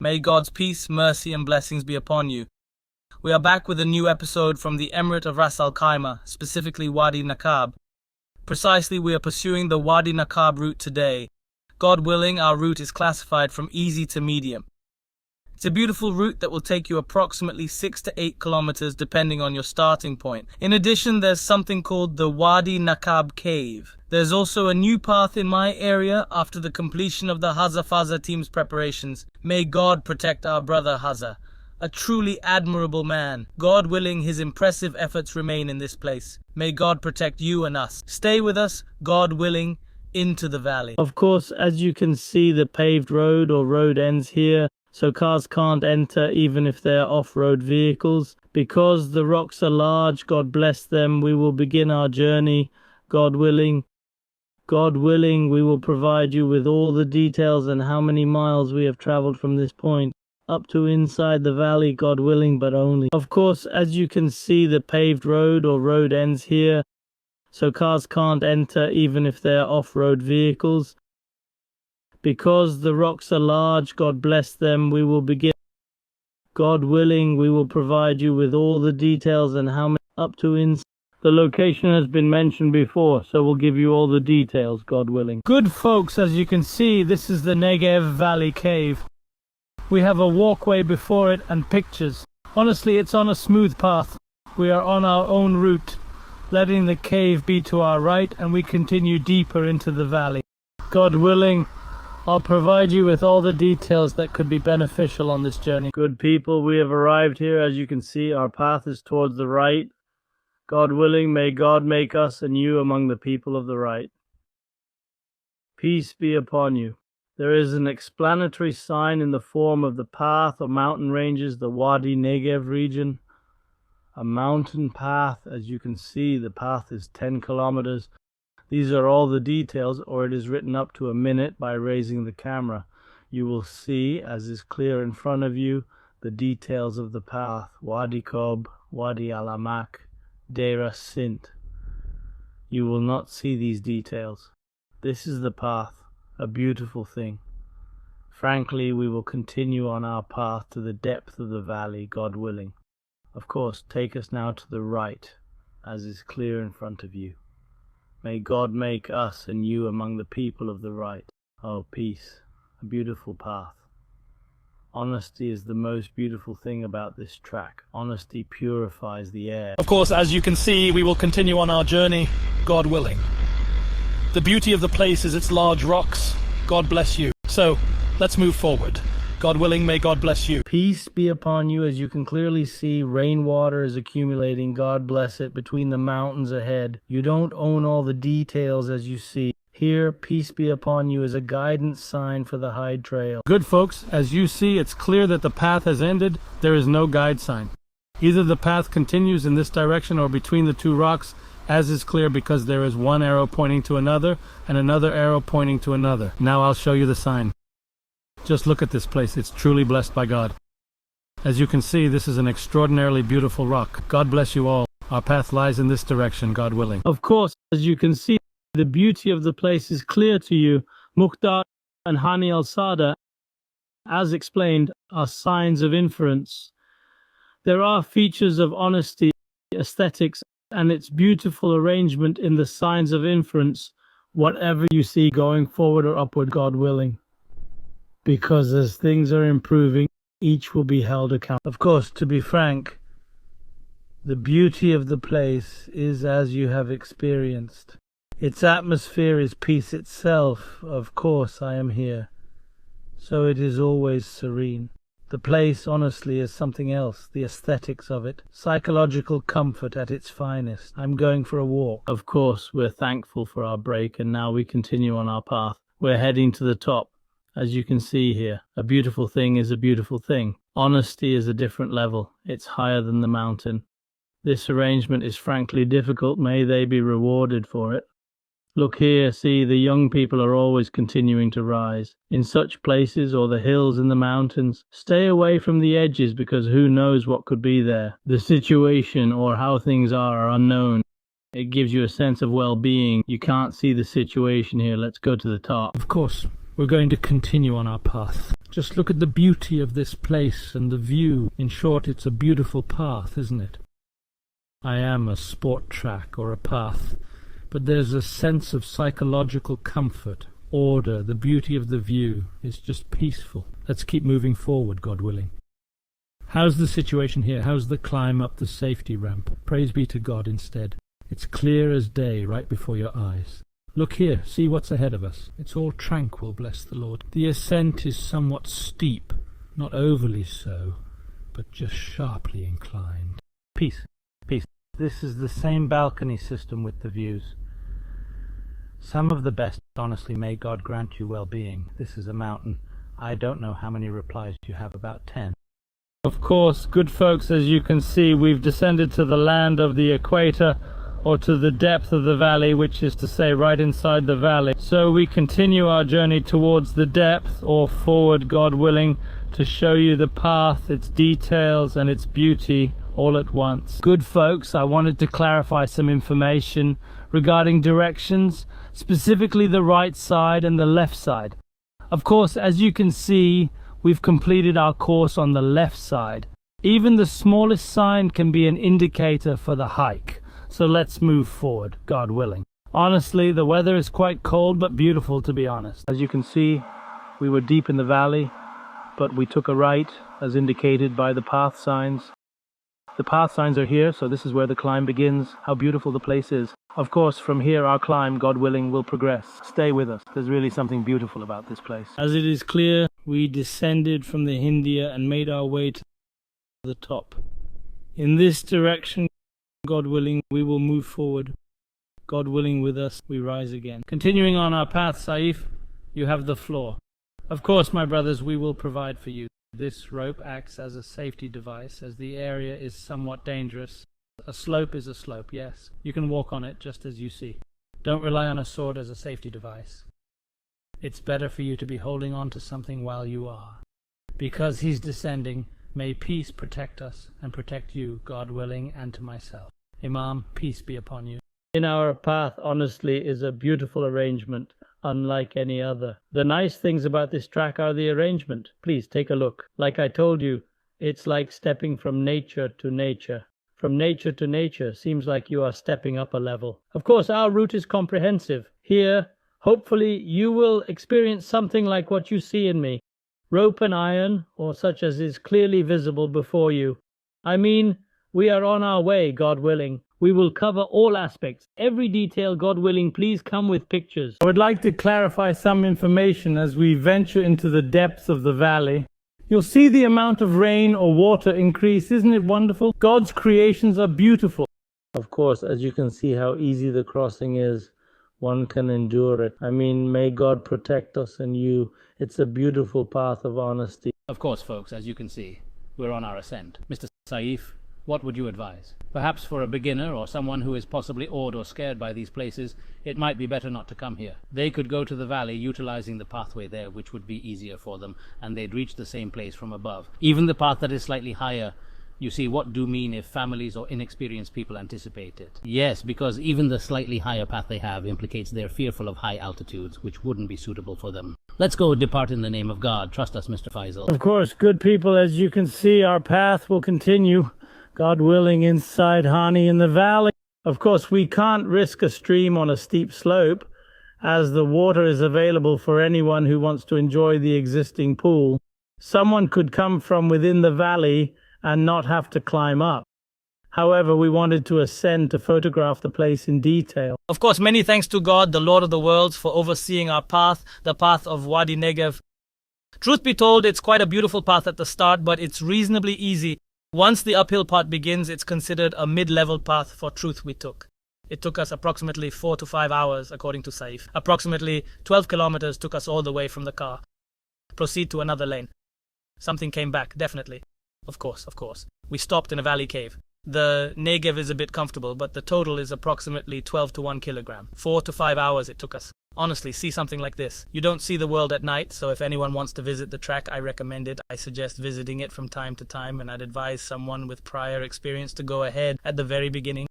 May God's peace, mercy, and blessings be upon you. We are back with a new episode from the Emirate of Ras Al Khaimah, specifically Wadi Naqab. Precisely, we are pursuing the Wadi Naqab route today. God willing, our route is classified from easy to medium. It's a beautiful route that will take you approximately 6 to 8 kilometers depending on your starting point. In addition, there's something called the Wadi Naqab cave. There's also a new path in my area after the completion of the Haza team's preparations. May God protect our brother Haza, a truly admirable man. God willing, his impressive efforts remain in this place. May God protect you and us. Stay with us, God willing, into the valley. Of course, as you can see, the paved road or road ends here, so cars can't enter even if they're off-road vehicles. Because the rocks are large, God bless them, we will begin our journey, God willing. God willing, we will provide you with all the details and how many miles we have traveled from this point up to inside the valley, God willing, but only. Of course, as you can see, the paved road or road ends here, so cars can't enter even if they're off-road vehicles. Because the rocks are large, God bless them, we will begin. God willing, we will provide you with all the details and how many up to inside. The location has been mentioned before, so we'll give you all the details, God willing. Good folks, as you can see, this is the Negev Valley Cave. We have a walkway before it and pictures. Honestly, it's on a smooth path. We are on our own route, letting the cave be to our right, and we continue deeper into the valley. God willing, I'll provide you with all the details that could be beneficial on this journey. Good people, we have arrived here. As you can see, our path is towards the right. God willing, may God make us and you among the people of the right. Peace be upon you. There is an explanatory sign in the form of the path or mountain ranges, the Wadi Negev region. A mountain path, as you can see, the path is 10 kilometers. These are all the details, or it is written up to a minute by raising the camera. You will see, as is clear in front of you, the details of the path. Wadi Kob, Wadi Alamak, Dera Sint. You will not see these details. This is the path, a beautiful thing. Frankly, we will continue on our path to the depth of the valley, God willing. Of course, take us now to the right, as is clear in front of you. May God make us and you among the people of the right. Oh, peace, a beautiful path. Honesty is the most beautiful thing about this track. Honesty purifies the air. Of course, as you can see, we will continue on our journey, God willing. The beauty of the place is its large rocks. God bless you. So, let's move forward. God willing, may God bless you. Peace be upon you. As you can clearly see, rainwater is accumulating. God bless it between the mountains ahead. You don't own all the details as you see. Here, peace be upon you is a guidance sign for the hide trail. Good folks, as you see, it's clear that the path has ended. There is no guide sign. Either the path continues in this direction or between the two rocks, as is clear because there is one arrow pointing to another and another arrow pointing to another. Now I'll show you the sign. Just look at this place. It's truly blessed by God. As you can see, this is an extraordinarily beautiful rock. God bless you all. Our path lies in this direction, God willing. Of course, as you can see, the beauty of the place is clear to you. Mukhtar and Hani al-Sada, as explained, are signs of inference. There are features of honesty, aesthetics, and its beautiful arrangement in the signs of inference, whatever you see going forward or upward, God willing. Because as things are improving, each will be held accountable. Of course, to be frank, the beauty of the place is as you have experienced. Its atmosphere is peace itself. Of course, I am here, so it is always serene. The place, honestly, is something else, the aesthetics of it. Psychological comfort at its finest. I'm going for a walk. Of course, we're thankful for our break, and now we continue on our path. We're heading to the top. As you can see here, a beautiful thing is a beautiful thing. Honesty is a different level. It's higher than the mountain. This arrangement is frankly difficult. May they be rewarded for it. Look here, see, the young people are always continuing to rise. In such places, or the hills and the mountains, stay away from the edges because who knows what could be there. The situation or how things are unknown. It gives you a sense of well-being. You can't see the situation here. Let's go to the top. Of course, We're going to continue on our path. Just look at the beauty of this place and the view. In short, it's a beautiful path, isn't it? I am a sport track or a path, but there's a sense of psychological comfort, order, the beauty of the view. It's just peaceful. Let's keep moving forward, God willing. How's the situation here? How's the climb up the safety ramp? Praise be to God instead. It's clear as day right before your eyes. Look here, see what's ahead of us. It's all tranquil, bless the Lord. The ascent is somewhat steep, not overly so, but just sharply inclined. Peace, peace. This is the same balcony system with the views. Some of the best, honestly, may God grant you well-being. This is a mountain. I don't know how many replies you have, about 10. Of course, good folks, as you can see, we've descended to the land of the equator, or to the depth of the valley, which is to say right inside the valley. So we continue our journey towards the depth, or forward, God willing, to show you the path, its details and its beauty all at once. Good folks, I wanted to clarify some information regarding directions, specifically the right side and the left side. Of course, as you can see, we've completed our course on the left side. Even the smallest sign can be an indicator for the hike. So let's move forward, God willing. Honestly, the weather is quite cold but beautiful, to be honest. As you can see, we were deep in the valley, but we took a right as indicated by the path signs. The path signs are here, so this is where the climb begins. How beautiful the place is. Of course, from here our climb, God willing, will progress. Stay with us. There's really something beautiful about this place. As it is clear, we descended from the Hindia and made our way to the top. In this direction, God willing, we will move forward. God willing, with us, we rise again. Continuing on our path, Saif, you have the floor. Of course, my brothers, we will provide for you. This rope acts as a safety device, as the area is somewhat dangerous. A slope is a slope, yes. You can walk on it just as you see. Don't rely on a sword as a safety device. It's better for you to be holding on to something while you are. Because he's descending, may peace protect us and protect you, God willing, and to myself. Imam, peace be upon you. In our path, honestly, is a beautiful arrangement, unlike any other. The nice things about this track are the arrangement. Please take a look. Like I told you, it's like stepping from nature to nature. From nature to nature seems like you are stepping up a level. Of course, our route is comprehensive. Here, hopefully, you will experience something like what you see in me. Rope and iron, or such as is clearly visible before you. I mean, we are on our way, God willing. We will cover all aspects, every detail, God willing. Please come with pictures. I would like to clarify some information as we venture into the depths of the valley. You'll see the amount of rain or water increase. Isn't it wonderful? God's creations are beautiful. Of course, as you can see how easy the crossing is, one can endure it. I mean, may God protect us and you. It's a beautiful path of honesty. Of course, folks, as you can see, we're on our ascent. Mr. Saif, what would you advise? Perhaps for a beginner or someone who is possibly awed or scared by these places, it might be better not to come here. They could go to the valley utilizing the pathway there, which would be easier for them, and they'd reach the same place from above. Even the path that is slightly higher, you see, what do mean if families or inexperienced people anticipate it? Yes, because even the slightly higher path they have implicates they're fearful of high altitudes, which wouldn't be suitable for them. Let's go depart in the name of God. Trust us, Mr. Faisal. Of course, good people, as you can see, our path will continue, God willing, inside Hani in the valley. Of course, we can't risk a stream on a steep slope, as the water is available for anyone who wants to enjoy the existing pool. Someone could come from within the valley and not have to climb up. However, we wanted to ascend to photograph the place in detail. Of course, many thanks to God, the Lord of the worlds, for overseeing our path, the path of Wadi Negev. Truth be told, it's quite a beautiful path at the start, but it's reasonably easy. Once the uphill part begins, it's considered a mid-level path for truth we took. It took us approximately 4 to 5 hours, according to Saif. Approximately 12 kilometers took us all the way from the car. Proceed to another lane. Something came back, definitely. Of course. We stopped in a valley cave. The Negev is a bit comfortable, but the total is approximately 12 to 1 kilogram. 4 to 5 hours it took us. Honestly, see something like this. You don't see the world at night, so if anyone wants to visit the track, I recommend it. I suggest visiting it from time to time, and I'd advise someone with prior experience to go ahead at the very beginning.